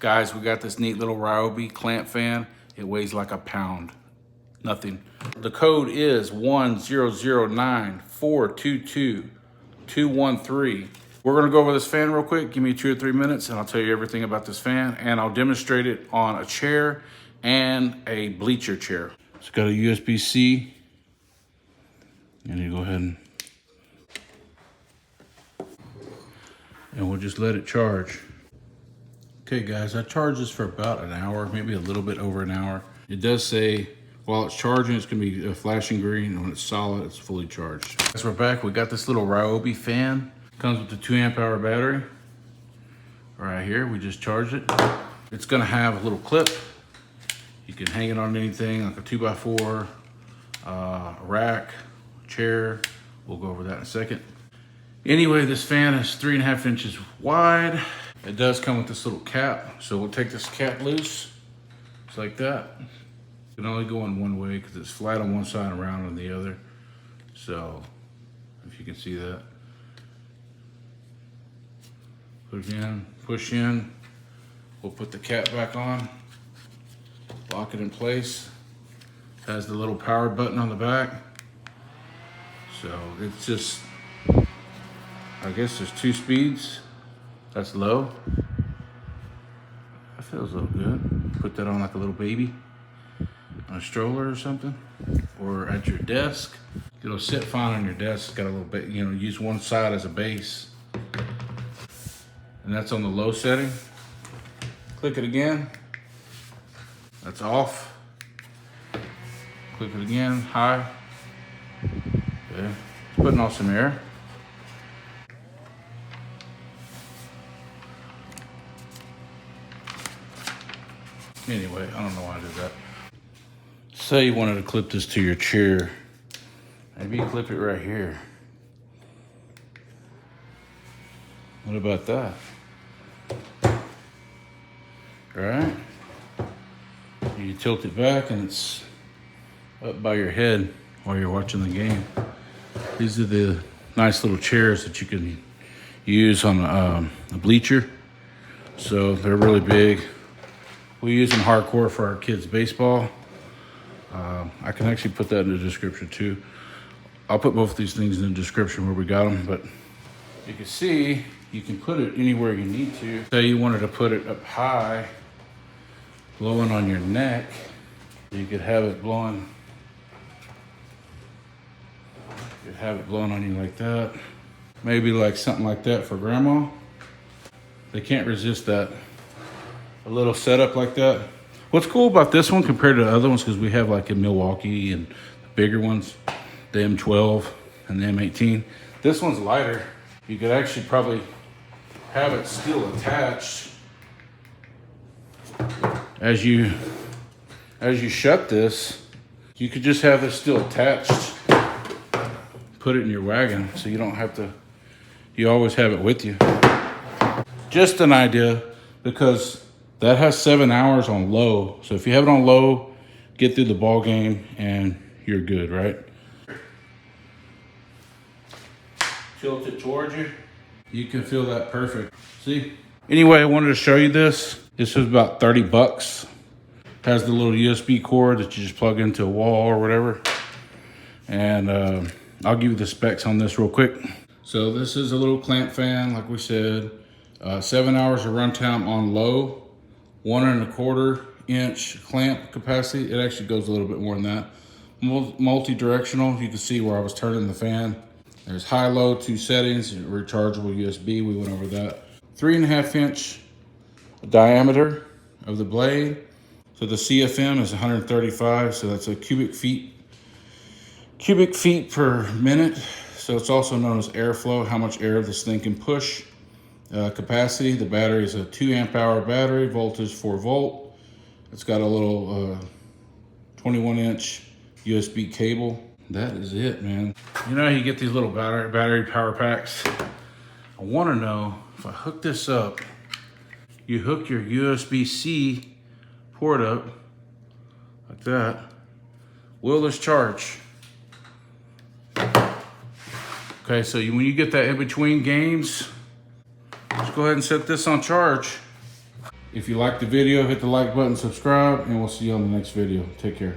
Guys, we got this neat little Ryobi clamp fan. It weighs like a pound. Nothing. The code is 10094222213. We're gonna go over this fan real quick. Give me 2 or 3 minutes and I'll tell you everything about this fan, and I'll demonstrate it on a chair and a Bleacher chair. It's got a USB-C, and you go ahead and we'll just let it charge. Okay guys, I charged this for about an hour, maybe a little bit over an hour. It does say while it's charging, it's gonna be flashing green, and when it's solid, it's fully charged. As we're back, we got this little Ryobi fan. Comes with a 2 amp hour battery. Right here, we just charged it. It's gonna have a little clip. You can hang it on anything, like a 2x4, a rack, chair. We'll go over that in a second. Anyway, this fan is 3.5 inches wide. It does come with this little cap. So we'll take this cap loose, just like that. It can only go in one way because it's flat on one side and round on the other. So, if you can see that. Put it in, push in. We'll put the cap back on. Lock it in place. It has the little power button on the back. So it's just, I guess there's 2 speeds. That's low. That feels a little good. Put that on like a little baby on a stroller or something, or at your desk. It'll sit fine on your desk. It's got a little bit, you know, use one side as a base. And that's on the low setting. Click it again. That's off. Click it again, high. Okay, putting off some air. Anyway, I don't know why I did that. Say you wanted to clip this to your chair. Maybe you clip it right here. What about that? Right? You tilt it back and it's up by your head while you're watching the game. These are the nice little chairs that you can use on a Bleacher. So they're really big. We use them hardcore for our kids' baseball. I can actually put that in the description too. I'll put both these things in the description where we got them, but you can see you can put it anywhere you need to. Say you wanted to put it up high, blowing on your neck. You could have it blowing. You could have it blowing on you like that. Maybe like something like that for grandma. They can't resist that. A little setup like that. What's cool about this one compared to the other ones, because we have like in Milwaukee and the bigger ones, the M12 and the M18. This one's lighter. You could actually probably have it still attached. As you shut this, you could just have this still attached. Put it in your wagon so you don't have to, you always have it with you. Just an idea, because that has 7 hours on low. So if you have it on low, get through the ball game and you're good, right? Tilt it towards you. You can feel that perfect. See? Anyway, I wanted to show you this. This was about 30 bucks. Has the little USB cord that you just plug into a wall or whatever. And I'll give you the specs on this real quick. So this is a little clamp fan, like we said. 7 hours of runtime on low. 1.25 inch clamp capacity. It actually goes a little bit more than that. Multi-directional. You can see where I was turning the fan. There's high, low, 2 settings, rechargeable USB. We went over that. 3.5 inch diameter of the blade. So the CFM is 135. So that's a cubic feet per minute. So it's also known as airflow, how much air this thing can push. Capacity, the battery is a 2 amp hour battery, voltage 4 volt. It's got a little 21 inch USB cable. That is it, man. You know, you get these little battery power packs. I want to know, if I hook this up, you hook your USB-C port up like that. Will this charge? Okay, so when you get that in between games, just go ahead and set this on charge. If you liked the video, hit the like button, subscribe, and we'll see you on the next video. Take care.